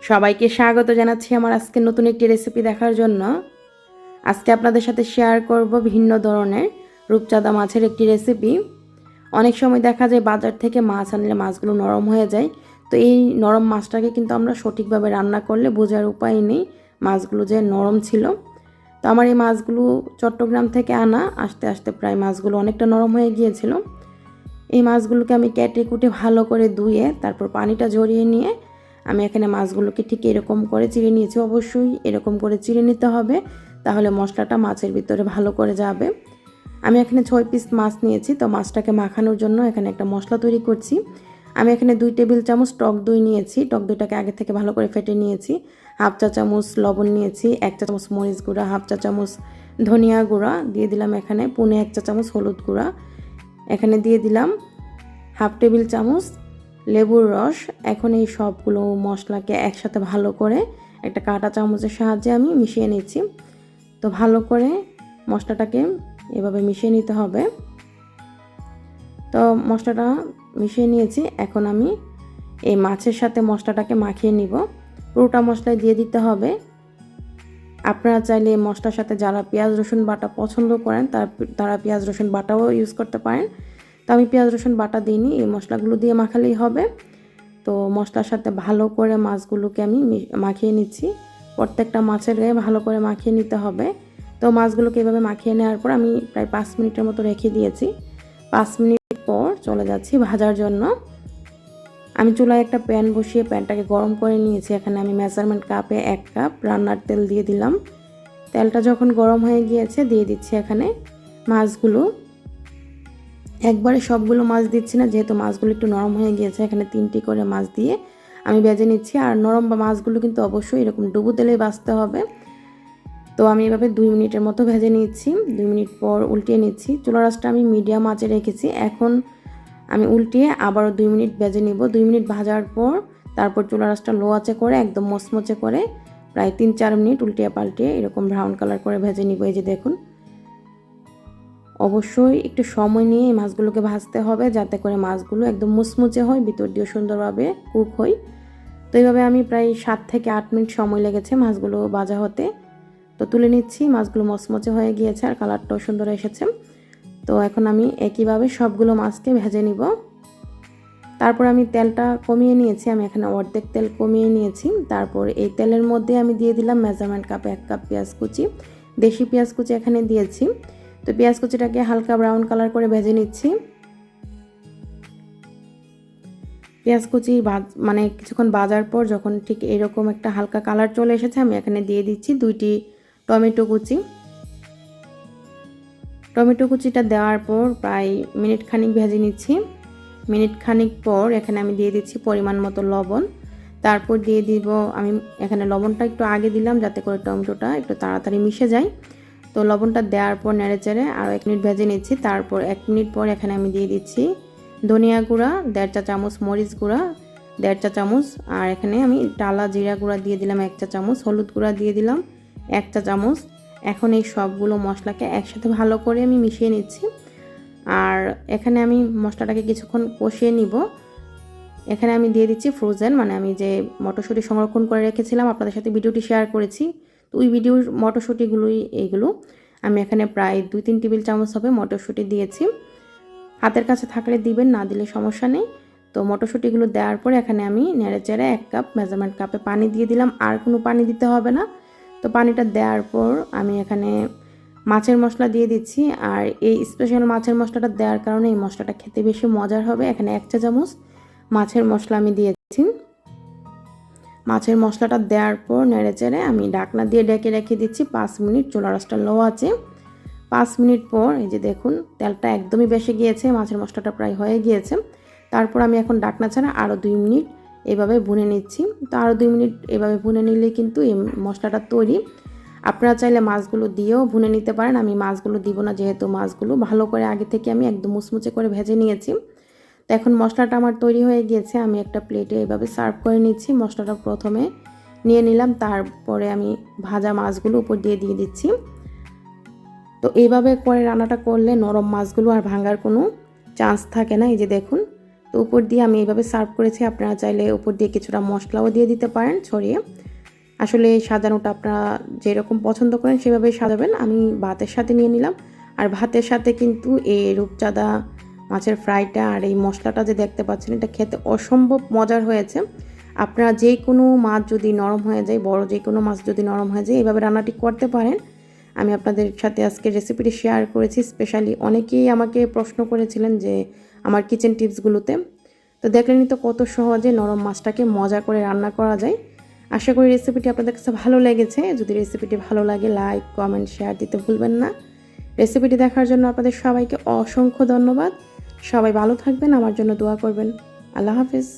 সবাইকে স্বাগত জানাচ্ছি আমার আজকে নতুন একটি রেসিপি দেখার জন্য। আজকে আপনাদের সাথে শেয়ার করব ভিন্ন ধরনের রূপচাঁদা মাছের একটি রেসিপি। অনেক সময় দেখা যায় বাজার থেকে মাছ আনলে মাছগুলো নরম হয়ে যায়। তো এই নরম মাছটাকে কিন্তু আমরা সঠিকভাবে রান্না করলে বোঝার উপায় নেই মাছগুলো যে নরম ছিল। তো আমার এই মাছগুলো চট্টগ্রাম থেকে আনা, আস্তে আস্তে প্রায় মাছগুলো অনেকটা নরম হয়ে গিয়েছিল। এই মাছগুলোকে আমি কেটে কুটে ভালো করে ধুয়ে তারপর পানিটা ঝরিয়ে নিয়ে আমি এখানে মাছগুলোকে ঠিক এরকম করে চিড়ে নিয়েছি। অবশ্যই এরকম করে চিড়ে নিতে হবে, তাহলে মশলাটা মাছের ভিতরে ভালো করে যাবে। আমি এখানে 6 পিস মাছ নিয়েছি। তো মাছটাকে মাখানোর জন্য এখানে একটা মশলা তৈরি করছি। আমি এখানে 2 টেবিল চামচ টক দই নিয়েছি। টক দইটাকে আগে থেকে ভালো করে ফেটে নিয়েছি। হাফ চা চামচ লবণ নিয়েছি, 1 চা চামচ মরিচ গুঁড়া, হাফ চা চামচ ধনিয়া গুঁড়া দিয়ে দিলাম, এখানে পৌনে 1 চা চামচ হলুদ গুঁড়া, এখানে দিয়ে দিলাম হাফ টেবিল চামচ লেবুর রস। এখন এই সবগুলো মশলাকে একসাথে ভালো করে একটা কাঁটা চামচের সাহায্যে আমি মিশিয়ে নিচ্ছি। তো ভালো করে মশলাটাকে এভাবে মিশিয়ে নিতে হবে। তো মশলাটা মিশিয়ে নিয়েছি। এখন আমি এই মাছের সাথে মশলাটাকে মাখিয়ে নিব। পুরোটা মশলায় দিয়ে দিতে হবে। আপনারা চাইলে এই মশলার সাথে যারা পেঁয়াজ রসুন বাটা পছন্দ করেন তারা পেঁয়াজ রসুন বাটাও ইউজ করতে পারেন। তো আমি পেঁয়াজ রসুন বাটা দিইনি, এই মশলাগুলো দিয়ে মাখালেই হবে। তো মশলার সাথে ভালো করে মাছগুলোকে আমি মাখিয়ে নিচ্ছি। প্রত্যেকটা মাছের গায়ে ভালো করে মাখিয়ে নিতে হবে। তো মাছগুলোকে এভাবে মাখিয়ে নেওয়ার পর আমি প্রায় 5 মিনিটের মতো রেখে দিয়েছি। 5 মিনিট পর চলে যাচ্ছি ভাজার জন্য। আমি চুলায় একটা প্যান বসিয়ে প্যানটাকে গরম করে নিয়েছি। এখানে আমি মেজারমেন্ট কাপে 1 কাপ রান্নার তেল দিয়ে দিলাম। তেলটা যখন গরম হয়ে গিয়েছে দিয়ে দিচ্ছি এখানে মাছগুলো। একবারে সবগুলো মাছ দিচ্ছি না, যেহেতু মাছগুলো একটু নরম হয়ে গিয়েছে। এখানে 3টি করে মাছ দিয়ে আমি ভেজে নিচ্ছি। আর নরম মাছগুলো কিন্তু অবশ্যই এরকম ডুবো তেলে ভাজতে হবে। তো আমি এভাবে 2 মিনিটের মতো ভেজে নিচ্ছি। 2 মিনিট পর উল্টিয়ে নিচ্ছি। চুলার আঁচটা আমি মিডিয়াম আঁচে রেখেছি। এখন আমি উল্টিয়ে আবারও 2 মিনিট ভেজে নিব। 2 মিনিট ভাজার পর তারপর চুলার আঁচটা লো আঁচে করে একদম মচমচে করে প্রায় 3-4 মিনিট উল্টিয়ে পাল্টিয়ে এরকম ব্রাউন কালার করে ভেজে নিব। এই যে দেখুন, অবশ্যই একটু সময় নিয়ে এই মাছগুলোকে ভাজতে হবে, যাতে করে মাছগুলো একদম মুচমুচে হয়, ভিতর দিয়ে সুন্দরভাবে কুক হয়। তো এইভাবে আমি প্রায় 7 থেকে 8 মিনিট সময় লেগেছে মাছগুলো ভাজা হতে। তো তুলে নিচ্ছি। মাছগুলো মচমচে হয়ে গিয়েছে আর কালারটাও সুন্দর এসেছে। তো এখন আমি একইভাবে সবগুলো মাছকে ভেজে নিব। তারপর আমি তেলটা কমিয়ে নিয়েছি। আমি এখানে অর্ধেক তেল কমিয়ে নিয়েছি। তারপর এই তেলের মধ্যে আমি দিয়ে দিলাম মেজারমেন্ট কাপে 1 কাপ পেঁয়াজ কুচি, দেশি পেঁয়াজ কুচি এখানে দিয়েছি। তো পেঁয়াজ কুচিটাকে হালকা ব্রাউন কালার করে ভেজে নিচ্ছি। পেঁয়াজ কুচি মানে কিছুক্ষণ ভাজার পর যখন ঠিক এরকম একটা হালকা কালার চলে এসেছে, আমি এখানে দিয়ে দিচ্ছি 2টি টমেটো কুচি। টমেটো কুচিটা দেওয়ার পর প্রায় মিনিট খানিক ভেজে নিচ্ছি। মিনিট খানিক পর এখানে আমি দিয়ে দিচ্ছি পরিমাণ মতো লবণ। তারপর দিয়ে দিব, আমি এখানে লবণটা একটু আগে দিলাম যাতে করে টমেটোটা একটু তাড়াতাড়ি মিশে যায়। তো লবণটা দেওয়ার পর নেড়েচেড়ে আরও 1 মিনিট ভেজে নিচ্ছি। তারপর 1 মিনিট পর এখানে আমি দিয়ে দিচ্ছি ধনিয়া গুঁড়া 1.5 চা চামচ, মরিচ গুঁড়া 1.5 চা চামচ, আর এখানে আমি টালা জিরা গুঁড়া দিয়ে দিলাম 1 চা চামচ, হলুদ গুঁড়া দিয়ে দিলাম 1 চা চামচ। এখন এই সবগুলো মশলাকে একসাথে ভালো করে আমি মিশিয়ে নিচ্ছি। আর এখানে আমি মশলাটাকে কিছুক্ষণ কষিয়ে নিব। এখানে আমি দিয়ে দিচ্ছি ফ্রোজেন, মানে আমি যে মটরশুঁটি সংরক্ষণ করে রেখেছিলাম, আপনাদের সাথে ভিডিওটি শেয়ার করেছি। তো ওই ভিডিওর মটরশুঁটিগুলোই এইগুলো। আমি এখানে প্রায় 2-3 টেবিল চামচ হবে মটরশুঁটি দিয়েছি। হাতের কাছে থাকলে দিবেন, না দিলে সমস্যা নেই। তো মটরশুঁটিগুলো দেওয়ার পরে এখানে আমি নেড়েচেড়ে 1 কাপ মেজারমেন্ট কাপে পানি দিয়ে দিলাম। আর কোনো পানি দিতে হবে না। তো পানিটা দেওয়ার পর আমি এখানে মাছের মশলা দিয়ে দিচ্ছি। আর এই স্পেশাল মাছের মশলাটা দেওয়ার কারণে এই মশলাটা খেতে বেশি মজার হবে। এখানে 1 চা চামচ মাছের মশলা আমি দিয়েছি। মাছের মশলাটা দেওয়ার পর নেড়েচেড়ে আমি ঢাকনা দিয়ে ঢেকে রেখে দিচ্ছি 5 মিনিট। চুলার আঁচটা লো আছে। 5 মিনিট পর এই যে দেখুন, তেলটা একদমই বেশি গিয়েছে, মাছের মশলাটা প্রায় হয়ে গিয়েছে। তারপর আমি এখন ঢাকনা ছাড়া আরও 2 মিনিট এভাবে ভুনে নিচ্ছি। তো আরও 2 মিনিট এভাবে ভুনে নিলেই কিন্তু এই মশলাটা তৈরি। আপনারা চাইলে মাছগুলো দিয়েও ভুনে নিতে পারেন। আমি মাছগুলো দিব না, যেহেতু মাছগুলো ভালো করে আগে থেকে আমি একদম মুচমুচে করে ভেজে নিয়েছি। তো এখন মশলাটা আমার তৈরি হয়ে গিয়েছে। আমি একটা প্লেটে এভাবে সার্ভ করে নিচ্ছি। মশলাটা প্রথমে নিয়ে নিলাম, তারপরে আমি ভাজা মাছগুলো উপর দিয়ে দিচ্ছি। তো এইভাবে করে রান্নাটা করলে নরম মাছগুলো আর ভাঙার কোনো চান্স থাকে না। এই যে দেখুন, তো উপর দিয়ে আমি এইভাবে সার্ভ করেছি। আপনারা চাইলে উপর দিয়ে কিছুটা মশলাও দিয়ে দিতে পারেন ছড়িয়ে। আসলে সাজানোটা আপনারা যেরকম পছন্দ করেন সেভাবেই সাজাবেন। আমি ভাতের সাথে নিয়ে নিলাম। আর ভাতের সাথে কিন্তু এই রূপচাঁদা মাছের ফ্রাইটা আর এই মশলাটা যে দেখতে পাচ্ছেন, এটা খেতে অসম্ভব মজার হয়েছে। আপনারা যে কোনো মাছ যদি নরম হয়ে যায়, বড় যে কোনো মাছ যদি নরম হয়ে যায়, এভাবে রান্নাটি করতে পারেন। আমি আপনাদের সাথে আজকে রেসিপিটি শেয়ার করেছি। স্পেশালি অনেকেই আমাকে প্রশ্ন করেছিলেন যে আমার কিচেন টিপসগুলোতে। তো দেখলেনই তো কত সহজে নরম মাছটাকে মজা করে রান্না করা যায়। আশা করি রেসিপিটি আপনাদের কাছে ভালো লেগেছে। যদি রেসিপিটি ভালো লাগে লাইক, কমেন্ট, শেয়ার দিতে ভুলবেন না। রেসিপিটি দেখার জন্য আপনাদের সবাইকে অসংখ্য ধন্যবাদ। সবাই ভালো থাকবেন, আমার জন্য দোয়া করবেন। আল্লাহ হাফেজ।